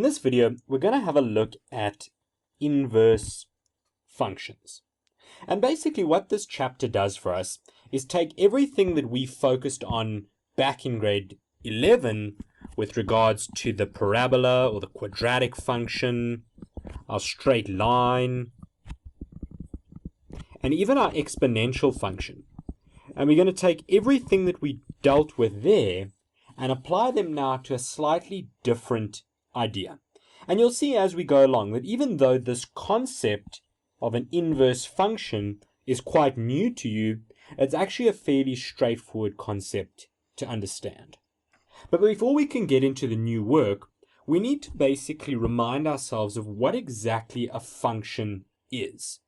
In this video, we're going to have a look at inverse functions. And basically what this chapter does for us is take everything that we focused on back in grade 11 with regards to the parabola or the quadratic function, our straight line, and even our exponential function. And we're going to take everything that we dealt with there and apply them now to a slightly different idea. And you'll see as we go along that even though this concept of an inverse function is quite new to you, it's actually a fairly straightforward concept to understand. But before we can get into the new work, we need to basically remind ourselves of what exactly a function is.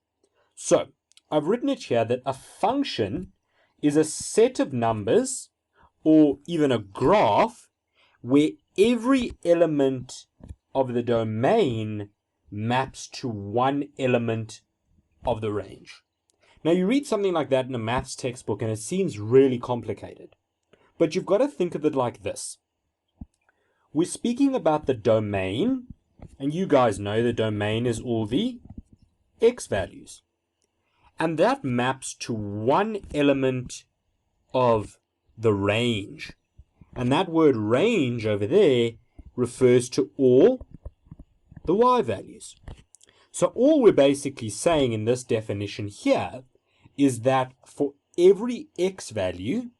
So, I've written it here that a function is a set of numbers, or even a graph, where every element of the domain maps to one element of the range. Now you read something like that in a maths textbook and it seems really complicated. But you've got to think of it like this. We're speaking about the domain, and you guys know the domain is all the x values. And that maps to one element of the range. And that word range over there refers to all the y values. So all we're basically saying in this definition here is that for every x value,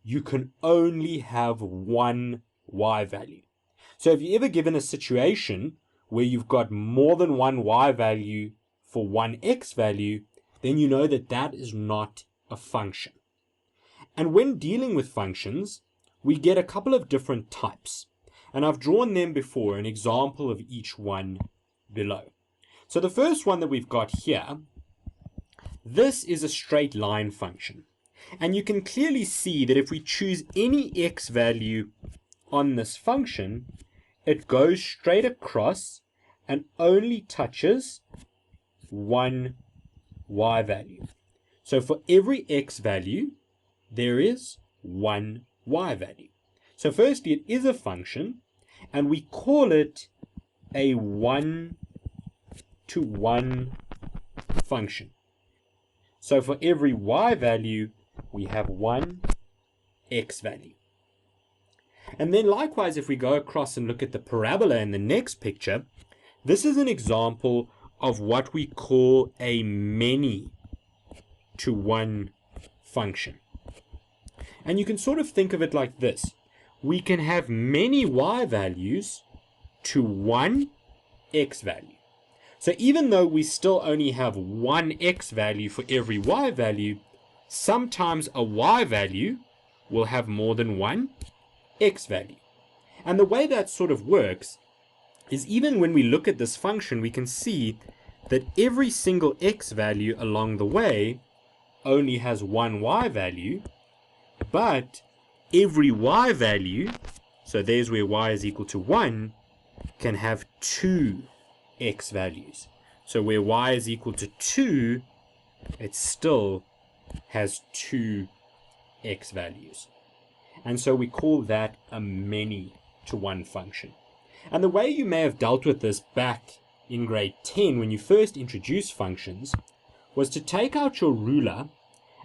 you can only have one y value. So if you're ever given a situation where you've got more than one y value for one x value, then you know that that is not a function. And when dealing with functions, we get a couple of different types. And I've drawn them before, an example of each one below. So the first one that we've got here, this is a straight line function. And you can clearly see that if we choose any x value on this function, it goes straight across and only touches one y value. So for every x value, there is one y value. So firstly, it is a function, and we call it a one-to-one function. So for every y value, we have one x value. And then likewise, if we go across and look at the parabola in the next picture, this is an example of what we call a many-to-one function. And you can sort of think of it like this. We can have many y values to one x value. So even though we still only have one x value for every y value, sometimes a y value will have more than one x value. And the way that sort of works is even when we look at this function, we can see that every single x value along the way only has one y value, but every y value, so there's where y is equal to 1, can have two x values. So where y is equal to 2, it still has two x values. And so we call that a many-to-one function. And the way you may have dealt with this back in grade 10 when you first introduced functions was to take out your ruler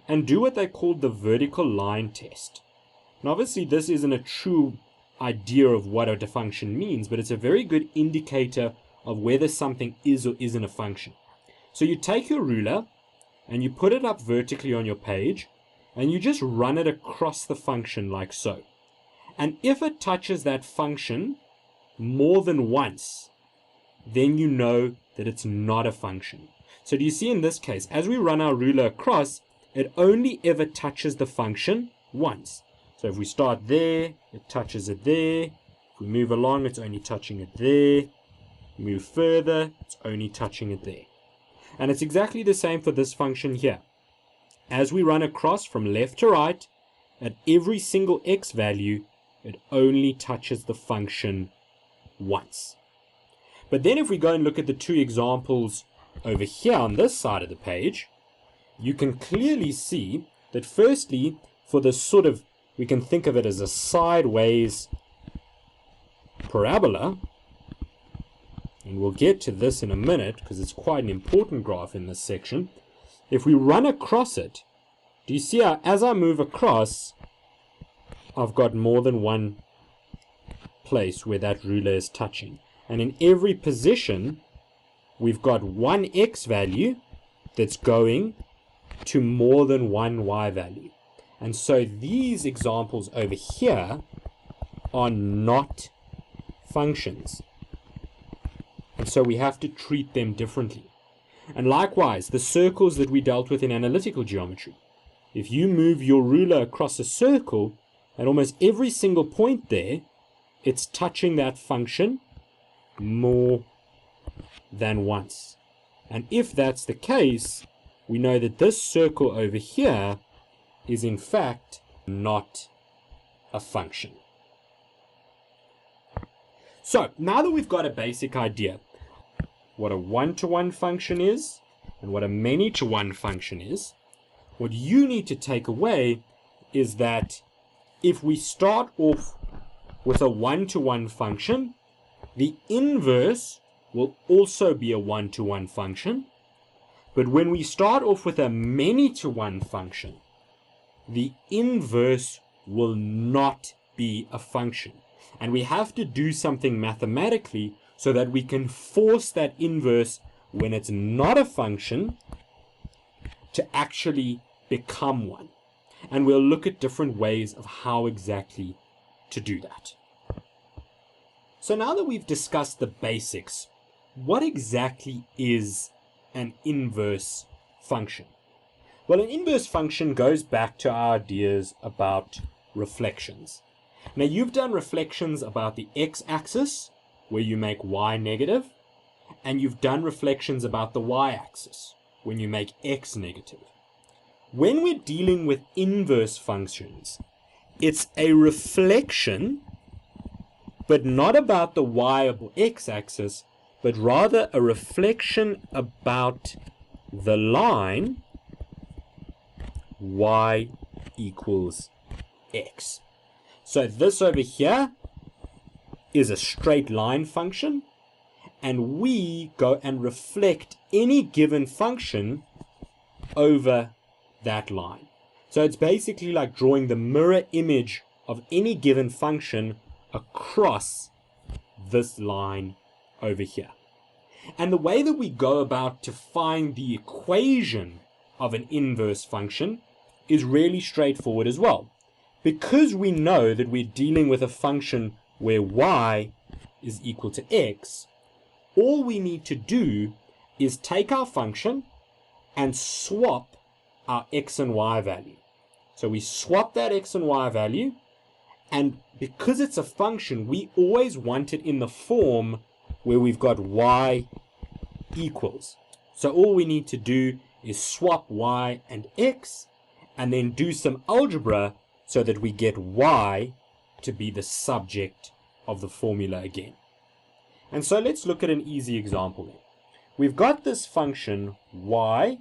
and do what they called the vertical line test. Now obviously this isn't a true idea of what a function means, but it's a very good indicator of whether something is or isn't a function. So you take your ruler and you put it up vertically on your page and you just run it across the function like so. And if it touches that function more than once, then you know that it's not a function. So do you see in this case, as we run our ruler across, it only ever touches the function once. So if we start there, it touches it there. If we move along, it's only touching it there. Move further, it's only touching it there. And it's exactly the same for this function here. As we run across from left to right, at every single x value, it only touches the function once. But then if we go and look at the two examples over here on this side of the page, you can clearly see that firstly, for this sort of, we can think of it as a sideways parabola, and we'll get to this in a minute because it's quite an important graph in this section. If we run across it, do you see how as I move across, I've got more than one place where that ruler is touching. And in every position, we've got one x value that's going to more than one y value. And so these examples over here are not functions. And so we have to treat them differently. And likewise, the circles that we dealt with in analytical geometry. If you move your ruler across a circle, at almost every single point there, it's touching that function more than once. And if that's the case, we know that this circle over here is in fact not a function. So now that we've got a basic idea what a one-to-one function is and what a many-to-one function is, what you need to take away is that if we start off with a one-to-one function, the inverse will also be a one-to-one function. But when we start off with a many-to-one function, the inverse will not be a function. And we have to do something mathematically so that we can force that inverse, when it's not a function, to actually become one. And we'll look at different ways of how exactly to do that. So now that we've discussed the basics, what exactly is an inverse function? Well, an inverse function goes back to our ideas about reflections. Now, you've done reflections about the x-axis, where you make y negative, and you've done reflections about the y-axis, when you make x negative. When we're dealing with inverse functions, it's a reflection, but not about the y or x-axis, but rather a reflection about the line y equals x. So this over here is a straight line function, and we go and reflect any given function over that line. So it's basically like drawing the mirror image of any given function across this line over here. And the way that we go about to find the equation of an inverse function is really straightforward as well. Because we know that we're dealing with a function where y is equal to x, all we need to do is take our function and swap our x and y value. So we swap that x and y value, and because it's a function, we always want it in the form where we've got y equals. So all we need to do is swap y and x, and then do some algebra so that we get y to be the subject of the formula again. And so let's look at an easy example then. We've got this function y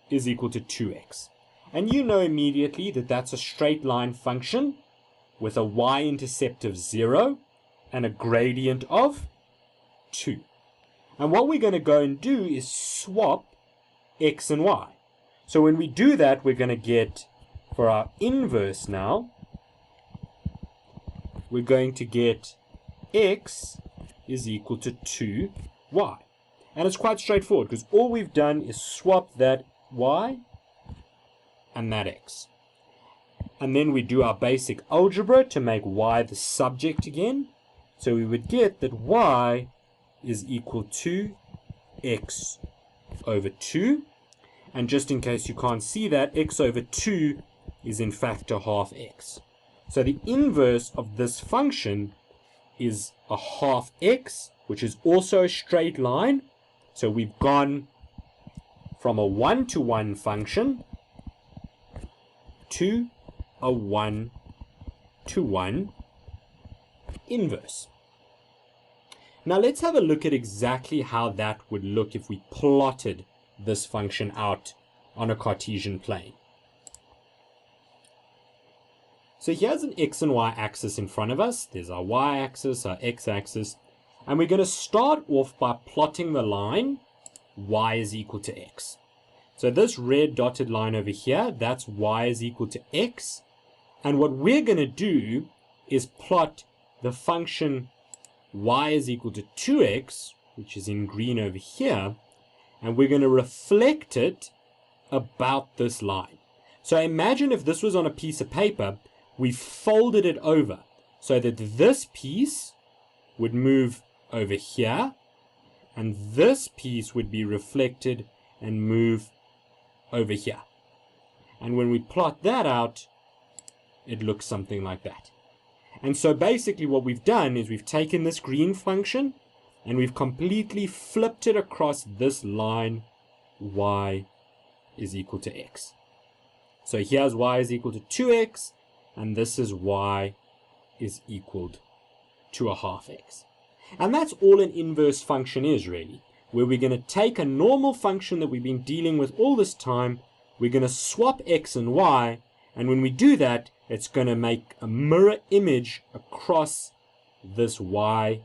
is equal to 2x. And you know immediately that that's a straight line function with a y-intercept of 0 and a gradient of 2. And what we're going to go and do is swap x and y. So when we do that, we're going to get, for our inverse now, we're going to get x is equal to 2y. And it's quite straightforward because all we've done is swap that y and that x. And then we do our basic algebra to make y the subject again. So we would get that y is equal to x over 2. And just in case you can't see that, x over 2 is in fact a half x. So the inverse of this function is a half x, which is also a straight line. So we've gone from a one-to-one function to a one-to-one inverse. Now let's have a look at exactly how that would look if we plotted this function out on a Cartesian plane. So here's an x and y axis in front of us. There's our y axis, our x axis. And we're going to start off by plotting the line y is equal to x. So this red dotted line over here, that's y is equal to x. And what we're going to do is plot the function y is equal to 2x, which is in green over here, and we're going to reflect it about this line. So imagine if this was on a piece of paper, we folded it over so that this piece would move over here, and this piece would be reflected and move over here. And when we plot that out, it looks something like that. And so basically what we've done is we've taken this green function and we've completely flipped it across this line y is equal to x. So here's y is equal to 2x, and this is y is equal to a half x. And that's all an inverse function is really, where we're going to take a normal function that we've been dealing with all this time, we're going to swap x and y, and when we do that, it's going to make a mirror image across this y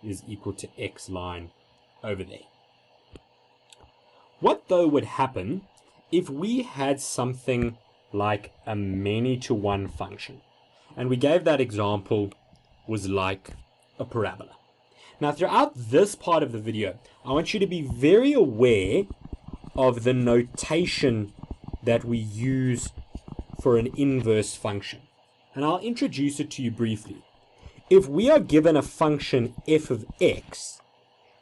is equal to x line over there. What though would happen if we had something like a many-to-one function? And we gave that example was like a parabola. Now throughout this part of the video, I want you to be very aware of the notation that we use for an inverse function. And I'll introduce it to you briefly. If we are given a function f of x,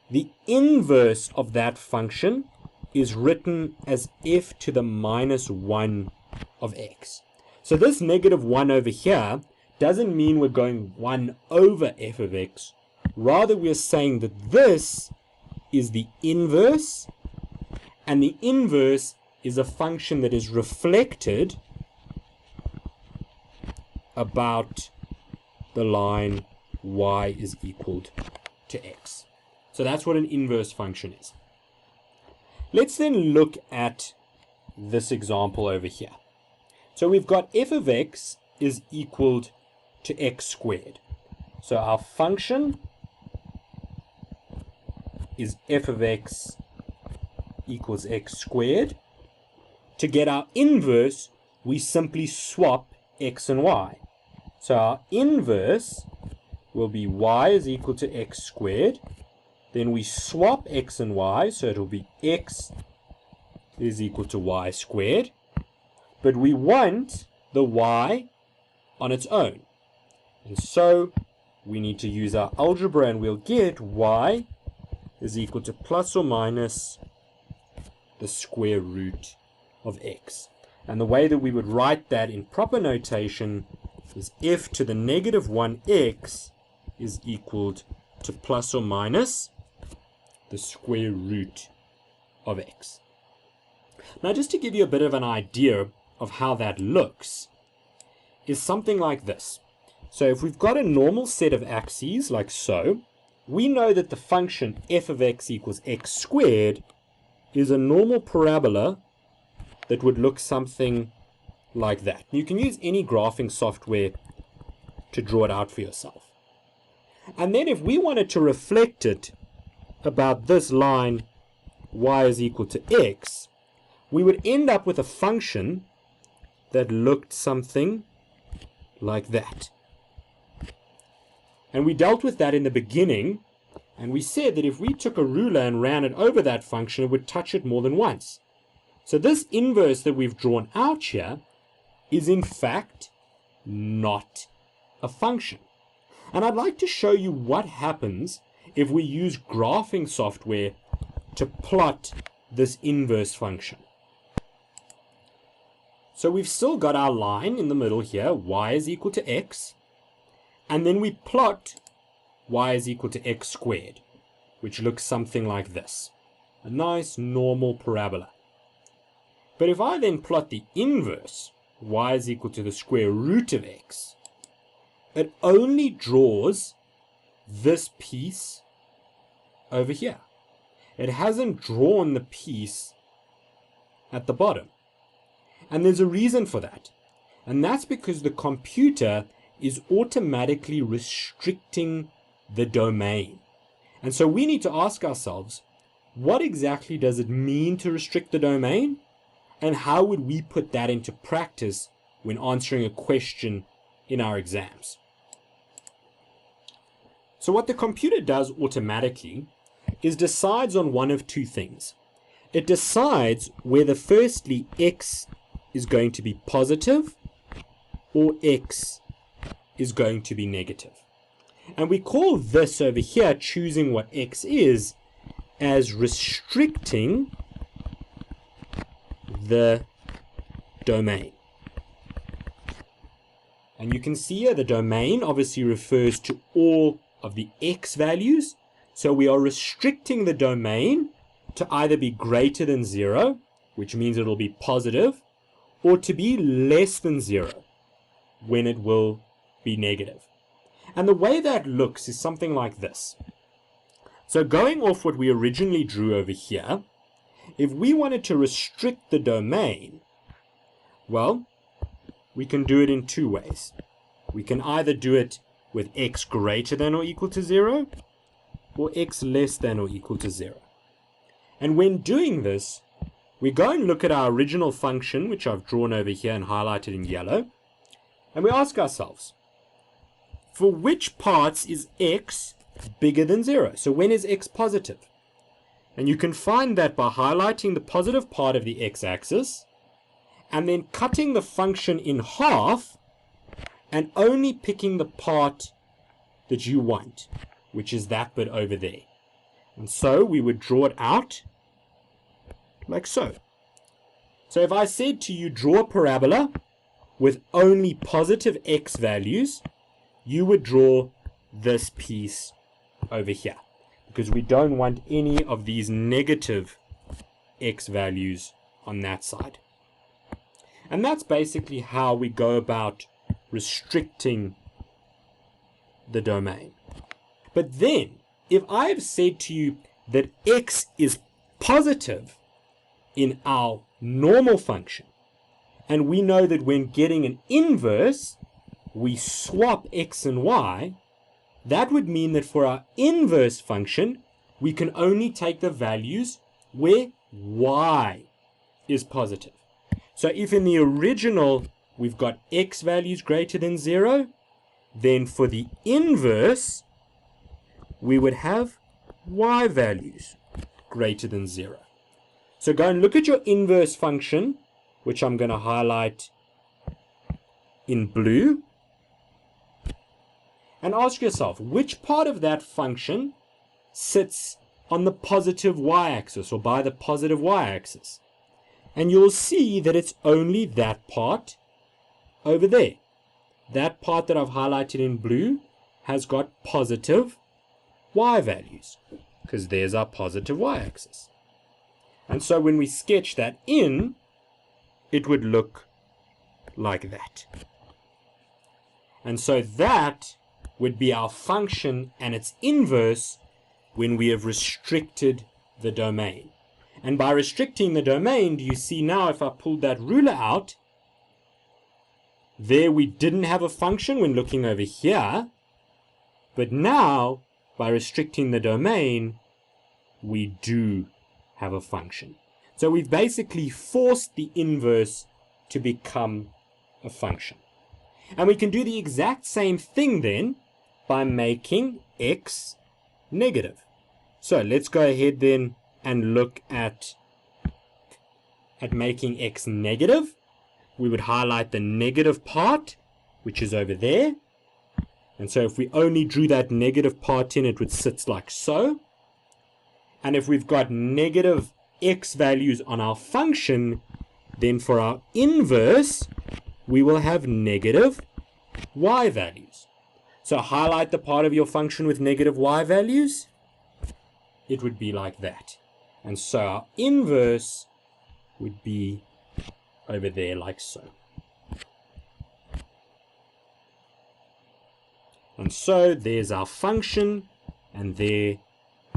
the inverse of that function is written as f to the minus 1 of x. So this negative 1 over here doesn't mean we're going 1 over f of x. Rather, we're saying that this is the inverse, and the inverse is a function that is reflected about the line y is equal to x. So that's what an inverse function is. Let's then look at this example over here. So we've got f of x is equal to x squared. So our function is f of x equals x squared. To get our inverse, we simply swap x and y. So our inverse will be y is equal to x squared. Then we swap x and y, so it'll be x is equal to y squared. But we want the y on its own. And so we need to use our algebra, and we'll get y is equal to plus or minus the square root of x. And the way that we would write that in proper notation is f to the negative 1x is equal to plus or minus the square root of x. Now, just to give you a bit of an idea of how that looks, is something like this. So if we've got a normal set of axes like so, we know that the function f of x equals x squared is a normal parabola that would look something like that. You can use any graphing software to draw it out for yourself. And then if we wanted to reflect it about this line y is equal to x, we would end up with a function that looked something like that. And we dealt with that in the beginning, and we said that if we took a ruler and ran it over that function, it would touch it more than once. So this inverse that we've drawn out here is in fact not a function. And I'd like to show you what happens if we use graphing software to plot this inverse function. So we've still got our line in the middle here, y is equal to x, and then we plot y is equal to x squared, which looks something like this. A nice normal parabola. But if I then plot the inverse, y is equal to the square root of x, it only draws this piece over here. It hasn't drawn the piece at the bottom. And there's a reason for that. And that's because the computer is automatically restricting the domain. And so we need to ask ourselves, what exactly does it mean to restrict the domain? And how would we put that into practice when answering a question in our exams? So what the computer does automatically is decides on one of two things. It decides whether firstly x is going to be positive or x is going to be negative. And we call this over here, choosing what x is, as restricting the domain. And you can see here the domain obviously refers to all of the x values. So we are restricting the domain to either be greater than 0, which means it will be positive, or to be less than 0, when it will be negative. And the way that looks is something like this. So going off what we originally drew over here, if we wanted to restrict the domain, well, we can do it in two ways. We can either do it with x greater than or equal to 0, or x less than or equal to 0. And when doing this, we go and look at our original function, which I've drawn over here and highlighted in yellow, and we ask ourselves, for which parts is x bigger than 0? So when is x positive? And you can find that by highlighting the positive part of the x-axis and then cutting the function in half and only picking the part that you want, which is that bit over there. And so we would draw it out like so. So if I said to you, draw a parabola with only positive x values, you would draw this piece over here, because we don't want any of these negative x values on that side. And that's basically how we go about restricting the domain. But then, if I have said to you that x is positive in our normal function, and we know that when getting an inverse, we swap x and y, that would mean that for our inverse function, we can only take the values where y is positive. So if in the original we've got x values greater than 0, then for the inverse, we would have y values greater than 0. So go and look at your inverse function, which I'm going to highlight in blue, and ask yourself, which part of that function sits on the positive y-axis or by the positive y-axis? And you'll see that it's only that part over there. That part that I've highlighted in blue has got positive y values, because there's our positive y-axis. And so when we sketch that in, it would look like that. And so that would be our function and its inverse when we have restricted the domain. And by restricting the domain, do you see now if I pulled that ruler out, there we didn't have a function when looking over here, but now by restricting the domain, we do have a function. So we've basically forced the inverse to become a function. And we can do the exact same thing then by making x negative. So let's go ahead then and look at making x negative. We would highlight the negative part, which is over there. And so if we only drew that negative part in, it would sit like so. And if we've got negative x values on our function, then for our inverse, we will have negative y values. So highlight the part of your function with negative y values. It would be like that. And so our inverse would be over there like so. And so there's our function, and there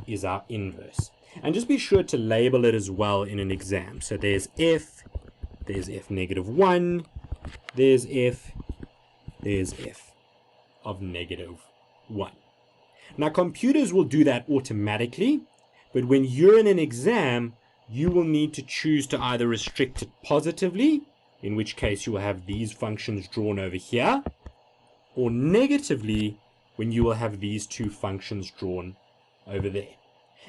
is our inverse. And just be sure to label it as well in an exam. So there's f negative 1, there's f of negative 1. Now, computers will do that automatically, but when you're in an exam, you will need to choose to either restrict it positively, in which case you will have these functions drawn over here, or negatively, when you will have these two functions drawn over there.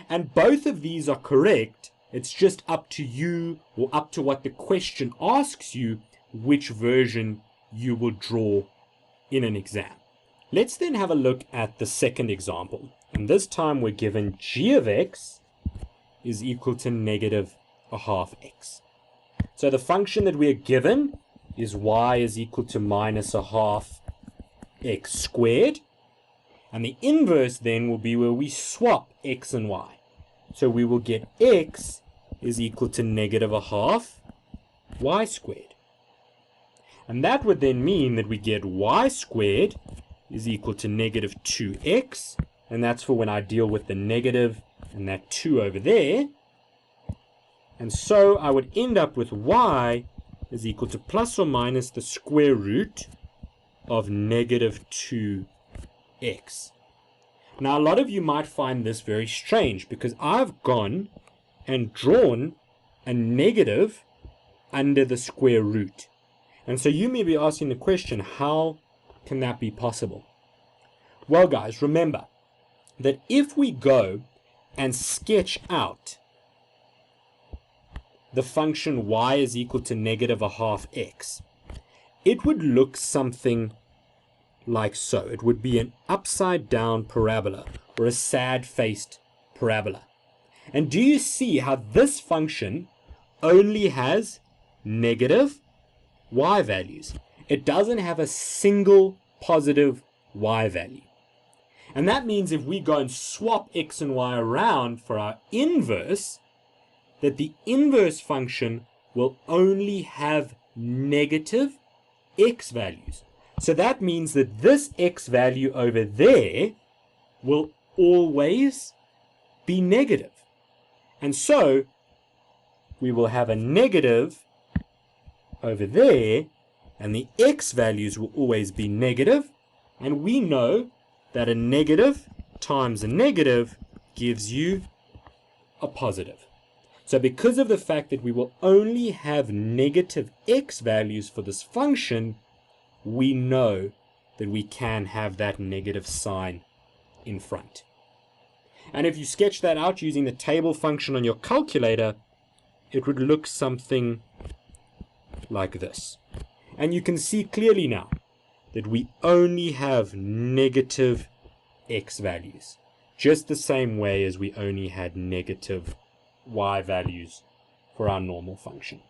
And both of these are correct. It's just up to you, or up to what the question asks you, which version you will draw in an exam. Let's then have a look at the second example. And this time we're given g of x is equal to negative a half x. So the function that we're given is y is equal to minus a half x squared. And the inverse then will be where we swap x and y. So we will get x is equal to negative a half y squared. And that would then mean that we get y squared is equal to negative 2x. And that's for when I deal with the negative and that 2 over there. And so I would end up with y is equal to plus or minus the square root of negative 2x. Now, a lot of you might find this very strange because I've gone and drawn a negative under the square root. And so you may be asking the question, how can that be possible? Well, guys, remember that if we go and sketch out the function y is equal to negative a half x, it would look something like so. It would be an upside down parabola or a sad-faced parabola. And do you see how this function only has negative y values? It doesn't have a single positive y value. And that means if we go and swap x and y around for our inverse, that the inverse function will only have negative x values. So that means that this x value over there will always be negative. And so we will have a negative over there, and the x values will always be negative. And we know that a negative times a negative gives you a positive. So because of the fact that we will only have negative x values for this function, we know that we can have that negative sign in front. And if you sketch that out using the table function on your calculator, it would look something like this. And you can see clearly now that we only have negative x values, just the same way as we only had negative y values for our normal function.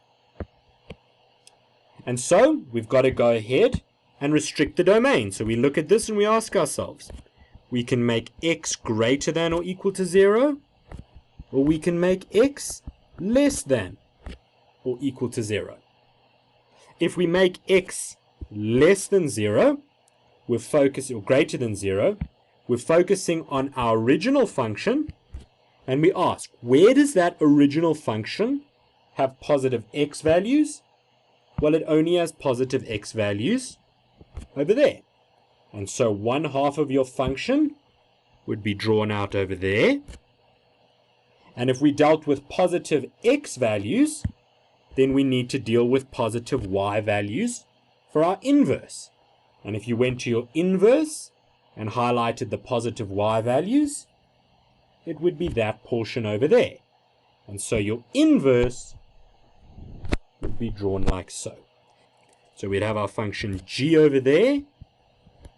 And so we've got to go ahead and restrict the domain. So we look at this and we ask ourselves, we can make x greater than or equal to 0, or we can make x less than or equal to 0. If we make x less than 0, we're focusing, or greater than 0, we're focusing on our original function, and we ask, where does that original function have positive x values? Well, it only has positive x values over there. And so 1/2 of your function would be drawn out over there. And if we dealt with positive x values, then we need to deal with positive y values for our inverse. And if you went to your inverse and highlighted the positive y values, it would be that portion over there. And so your inverse would be drawn like so. So we'd have our function g over there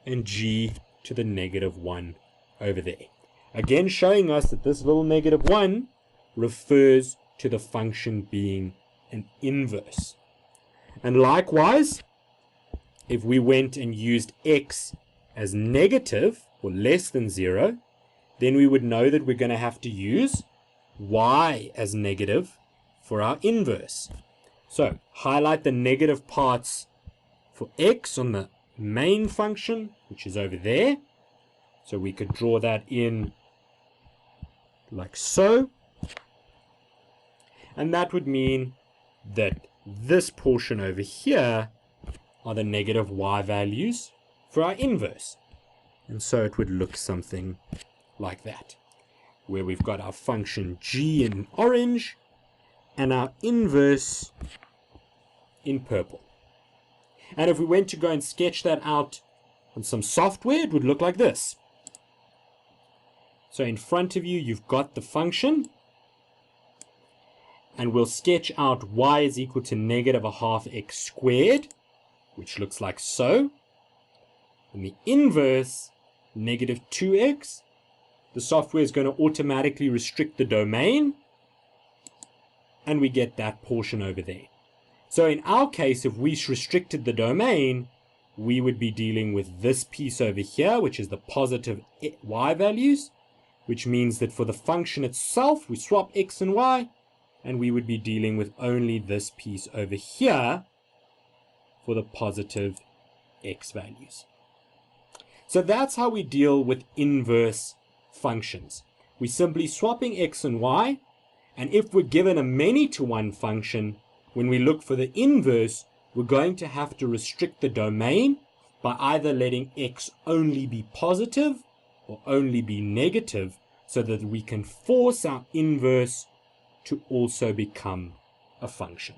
and g to the -1 over there. Again, showing us that this little -1 refers to the function being an inverse. And likewise, if we went and used x as negative or less than 0, then we would know that we're going to have to use y as negative for our inverse. So highlight the negative parts for x on the main function, which is over there. So we could draw that in like so. And that would mean that this portion over here are the negative y values for our inverse. And so it would look something like that, where we've got our function g in orange and our inverse in purple. And if we went to go and sketch that out on some software, it would look like this. So in front of you, you've got the function, and we'll sketch out y is equal to negative a half x squared, which looks like so. And the inverse, negative 2x, the software is going to automatically restrict the domain, and we get that portion over there. So in our case, if we restricted the domain, we would be dealing with this piece over here, which is the positive y values, which means that for the function itself, we swap x and y, and we would be dealing with only this piece over here for the positive x values. So that's how we deal with inverse functions. We're simply swapping x and y, and if we're given a many-to-one function, when we look for the inverse, we're going to have to restrict the domain by either letting x only be positive or only be negative, so that we can force our inverse to also become a function.